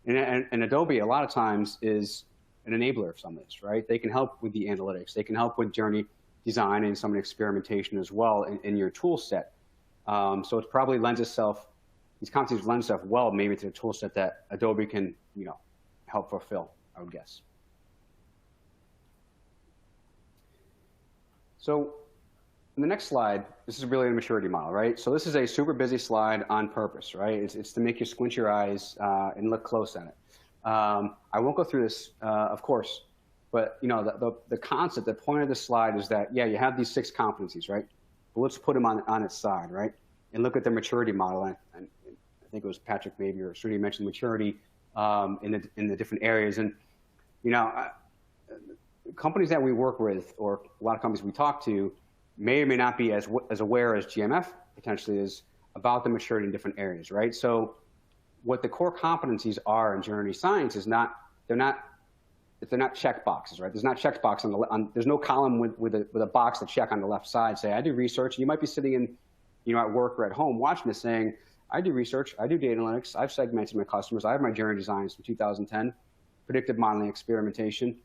And Adobe, a lot of times, is an enabler of some of this, right? They can help with the analytics. They can help with journey design and some experimentation as well in your tool set. So it probably lends itself, these competencies lend itself well maybe to the tool set that Adobe can, help fulfill, I would guess. So in the next slide, this is really a maturity model, right? So this is a super busy slide on purpose, right? It's to make you squint your eyes and look close at it. I won't go through this, of course, but the concept, the point of this slide is that, yeah, you have these 6 competencies, right? But let's put them on its side, right? And look at the maturity model. And I think it was Patrick maybe, or Srini mentioned maturity in the different areas. And, companies that we work with, or a lot of companies we talk to, may or may not be as aware as GMF potentially is about the maturity in different areas, right? So what the core competencies are in journey science is they're not check boxes, right? There's not check box there's no column with a box to check on the left side. Say, I do research. You might be sitting in, at work or at home watching this saying, I do research, I do data analytics, I've segmented my customers, I have my journey designs from 2010, predictive modeling, experimentation,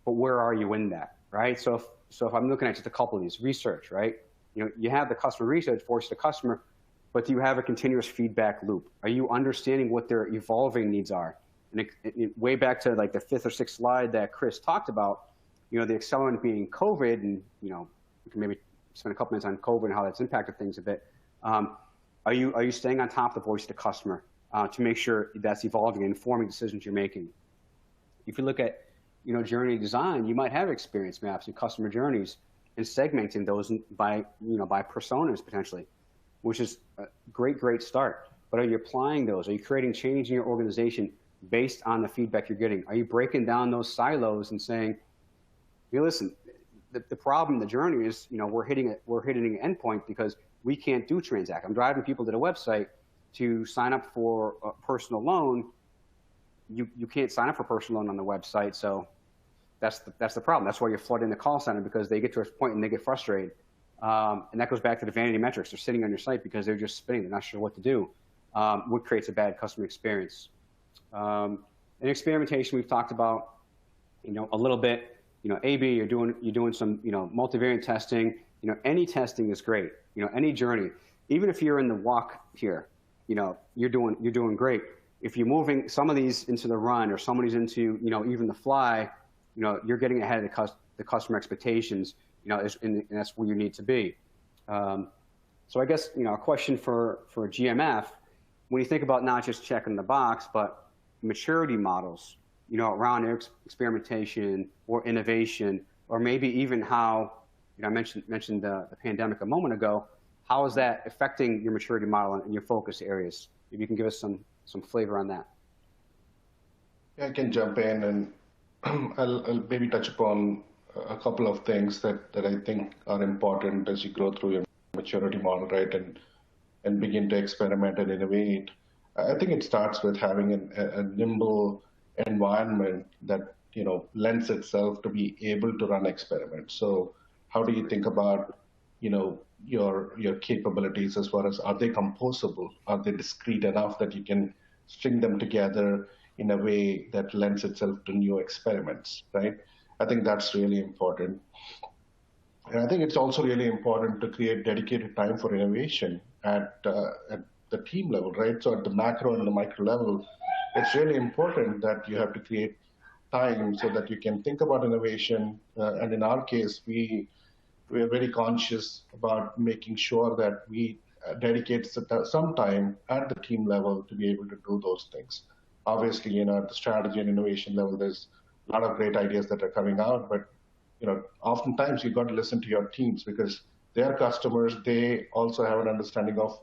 but where are you in that, right? So if I'm looking at just a couple of these, research, right? You have the customer research, voice the customer, but do you have a continuous feedback loop? Are you understanding what their evolving needs are? And way back to like the 5th or 6th slide that Chris talked about, the accelerant being COVID, and we can maybe spend a couple minutes on COVID and how that's impacted things a bit. Are you staying on top of the voice of the customer to make sure that's evolving and informing decisions you're making? If you look at journey design, you might have experience maps and customer journeys and segmenting those by personas potentially, which is a great start. But are you applying those? Are you creating change in your organization based on the feedback you're getting? Are you breaking down those silos and saying, listen, the problem, the journey is, we're hitting an endpoint because we can't do transact. I'm driving people to the website to sign up for a personal loan. You can't sign up for personal loan on the website, so that's the problem. That's why you're flooding the call center, because they get to a point and they get frustrated. And that goes back to the vanity metrics. They're sitting on your site because they're just spinning. They're not sure what to do, what creates a bad customer experience. In experimentation, we've talked about, a little bit. A/B, you're doing some, multivariate testing. Any testing is great. Any journey, even if you're in the walk here, you're doing great. If you're moving some of these into the run, or some of these into, even the fly, you're getting ahead of the customer expectations, and that's where you need to be. So I guess, a question for GMF, when you think about not just checking the box, but maturity models, around experimentation or innovation, or maybe even how, I mentioned the pandemic a moment ago, how is that affecting your maturity model and your focus areas? If you can give us some flavor on that. Yeah, I can jump in. And I'll maybe touch upon a couple of things that I think are important as you go through your maturity model, right, and begin to experiment and innovate. I think it starts with having a nimble environment that lends itself to be able to run experiments. So how do you think about your capabilities as far as, are they composable? Are they discrete enough that you can string them together in a way that lends itself to new experiments, right? I think that's really important. And I think it's also really important to create dedicated time for innovation at the team level, right? So at the macro and the micro level, it's really important that you have to create time so that you can think about innovation. And in our case, we are very conscious about making sure that we dedicate some time at the team level to be able to do those things. Obviously, at the strategy and innovation level, there's a lot of great ideas that are coming out, but oftentimes you've got to listen to your teams because their customers, they also have an understanding of,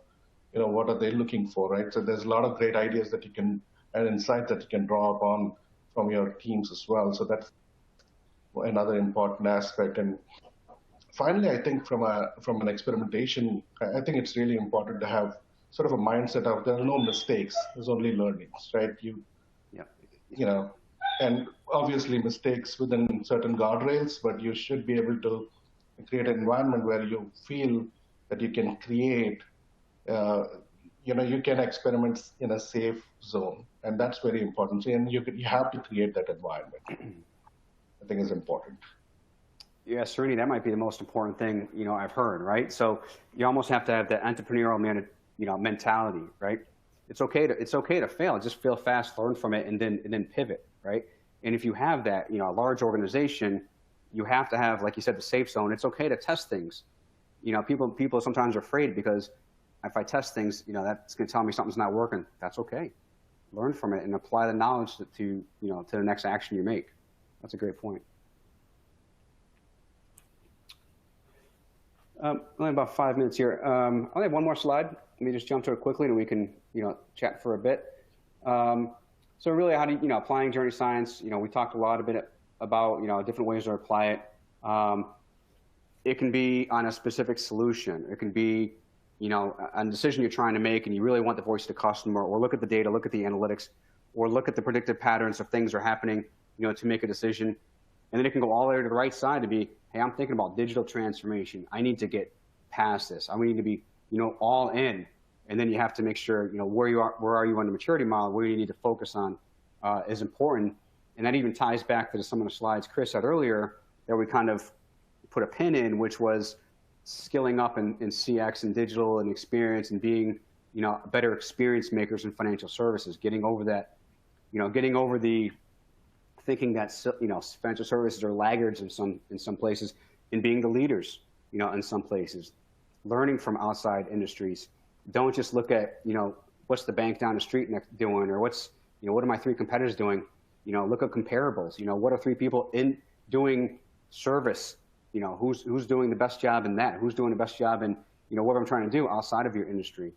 what are they looking for, right? So there's a lot of great ideas that you can, and insights that you can draw upon from your teams as well. So that's another important aspect. And finally, I think from an experimentation, I think it's really important to have sort of a mindset of there are no mistakes, there's only learnings, right? And obviously mistakes within certain guardrails, but you should be able to create an environment where you feel that you can create, you can experiment in a safe zone, and that's very important. And you have to create that environment. I think is important. Yeah, Srini, that might be the most important thing, I've heard, right? So you almost have to have that entrepreneurial mentality, right? It's okay to fail. Just fail fast, learn from it, and then pivot, right? And if you have that, a large organization, you have to have, like you said, the safe zone. It's okay to test things. People sometimes are afraid because if I test things, that's going to tell me something's not working. That's okay. Learn from it and apply the knowledge to the next action you make. That's a great point. Only about 5 minutes here. I only have one more slide. Let me just jump to it quickly, and we can, chat for a bit. So really, how do you, applying journey science? We talked a lot about, different ways to apply it. It can be on a specific solution. It can be, a decision you're trying to make, and you really want the voice of the customer, or look at the data, look at the analytics, or look at the predictive patterns of things that are happening, to make a decision. And then it can go all the way to the right side to be, hey, I'm thinking about digital transformation. I need to get past this. I need to be, all in. And then you have to make sure, where are you on the maturity model, where you need to focus on is important. And that even ties back to some of the slides Chris had earlier that we kind of put a pin in, which was skilling up in CX and digital and experience and being, better experience makers in financial services, getting over that, getting over the thinking that, financial services are laggards in some places, and being the leaders, in some places, learning from outside industries. Don't just look at, what's the bank down the street doing, or what are my 3 competitors doing? Look at comparables. What are 3 people in doing service? Who's doing the best job in that? Who's doing the best job in, what I'm trying to do outside of your industry?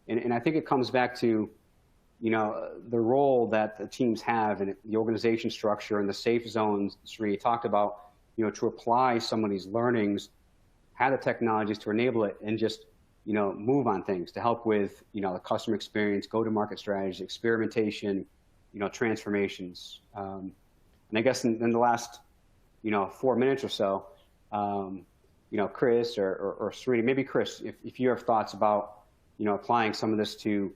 And I think it comes back to, the role that the teams have in the organization structure and the safe zones Srini talked about, to apply some of these learnings, have the technologies to enable it, and just, move on things to help with, the customer experience, go-to-market strategies, experimentation, transformations. And I guess in the last, 4 minutes or so, Chris or Srini, maybe Chris, if you have thoughts about, applying some of this to,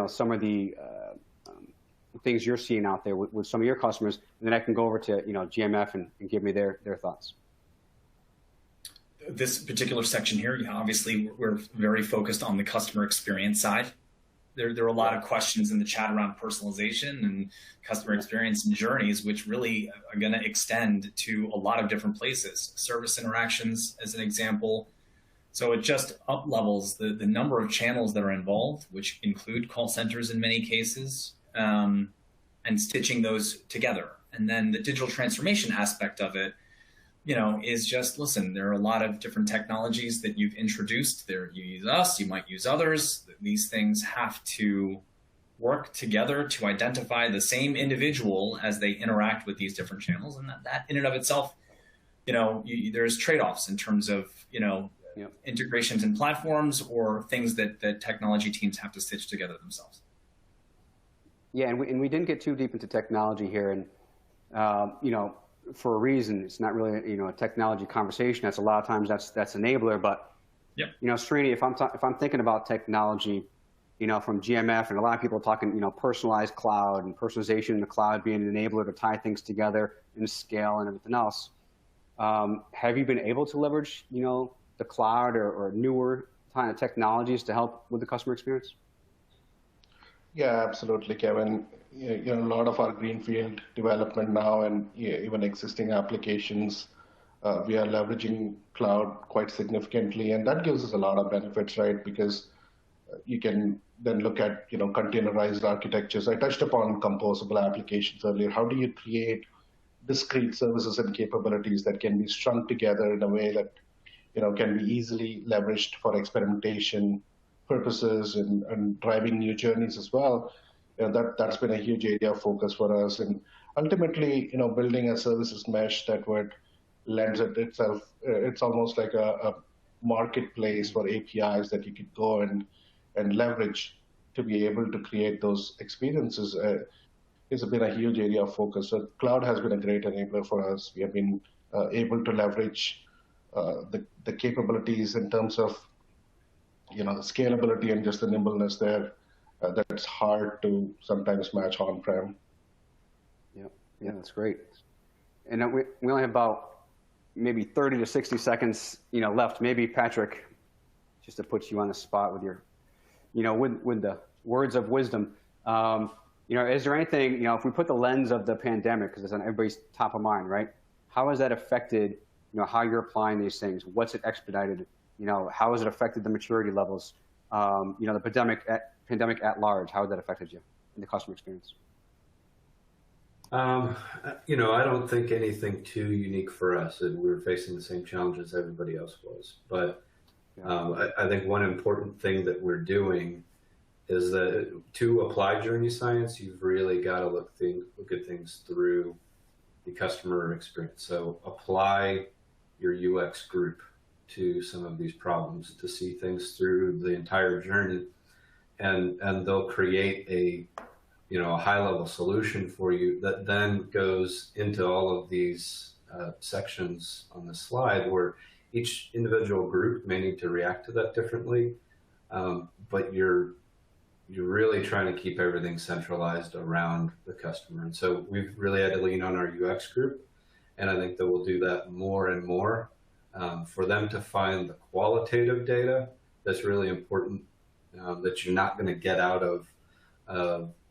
some of the things you're seeing out there with some of your customers, and then I can go over to, GMF and give me their thoughts. This particular section here, obviously we're very focused on the customer experience side. There are a lot of questions in the chat around personalization and customer experience and journeys, which really are going to extend to a lot of different places. Service interactions, as an example. So it just up levels the number of channels that are involved, which include call centers in many cases, and stitching those together. And then the digital transformation aspect of it, is just, listen, there are a lot of different technologies that you've introduced. You use us, you might use others. These things have to work together to identify the same individual as they interact with these different channels. And that in and of itself, there's trade-offs in terms of, Yep. integrations in platforms or things that technology teams have to stitch together themselves. Yeah, and we didn't get too deep into technology here, and for a reason. It's not really a technology conversation. That's a lot of times that's enabler. But Yep. Srini, if I'm thinking about technology, from GMF, and a lot of people are talking personalized cloud and personalization in the cloud being an enabler to tie things together and scale and everything else. Have you been able to leverage the cloud or newer kind of technologies to help with the customer experience? Yeah, absolutely, Kevin. A lot of our greenfield development now and even existing applications, we are leveraging cloud quite significantly, and that gives us a lot of benefits, right? Because you can then look at containerized architectures. I touched upon composable applications earlier. How do you create discrete services and capabilities that can be strung together in a way that can be easily leveraged for experimentation purposes and driving new journeys as well? That's been a huge area of focus for us. And ultimately, building a services mesh that would lend itself, it's almost like a marketplace for APIs that you could go and leverage to be able to create those experiences. It's been a huge area of focus. So cloud has been a great enabler for us. We have been able to leverage the capabilities in terms of the scalability and just the nimbleness there that's hard to sometimes match on-prem. Yeah, that's great. And we only have about maybe 30 to 60 seconds left. Maybe Patrick, just to put you on the spot with your with the words of wisdom. Is there anything if we put the lens of the pandemic, because it's on everybody's top of mind, right? How has that affected how you're applying these things? What's it expedited? How has it affected the maturity levels? The pandemic at large, how has that affected you in the customer experience? I don't think anything too unique for us. We were facing the same challenges everybody else was. But I think one important thing that we're doing is that to apply journey science, you've really got to look at things through the customer experience. So apply your UX group to some of these problems to see things through the entire journey, and they'll create a high-level solution for you that then goes into all of these sections on the slide where each individual group may need to react to that differently, but you're really trying to keep everything centralized around the customer. And so we've really had to lean on our UX group, and I think that we'll do that more and more for them to find the qualitative data that's really important, that you're not going to get out of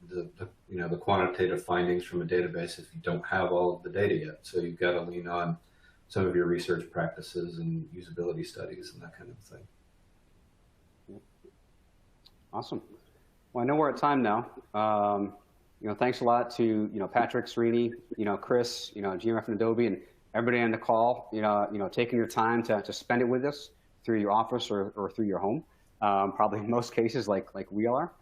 the quantitative findings from a database if you don't have all of the data yet. So you've got to lean on some of your research practices and usability studies and that kind of thing. Awesome. Well, I know we're at time now. Thanks a lot to Patrick, Srini, Chris, GMF and Adobe, and everybody on the call. Taking your time to spend it with us through your office or through your home. Probably in most cases, like we are.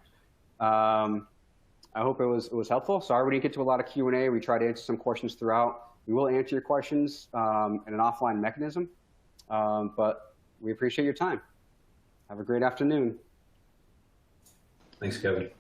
I hope it was helpful. Sorry we didn't get to a lot of Q&A. We tried to answer some questions throughout. We will answer your questions in an offline mechanism, but we appreciate your time. Have a great afternoon. Thanks, Kevin.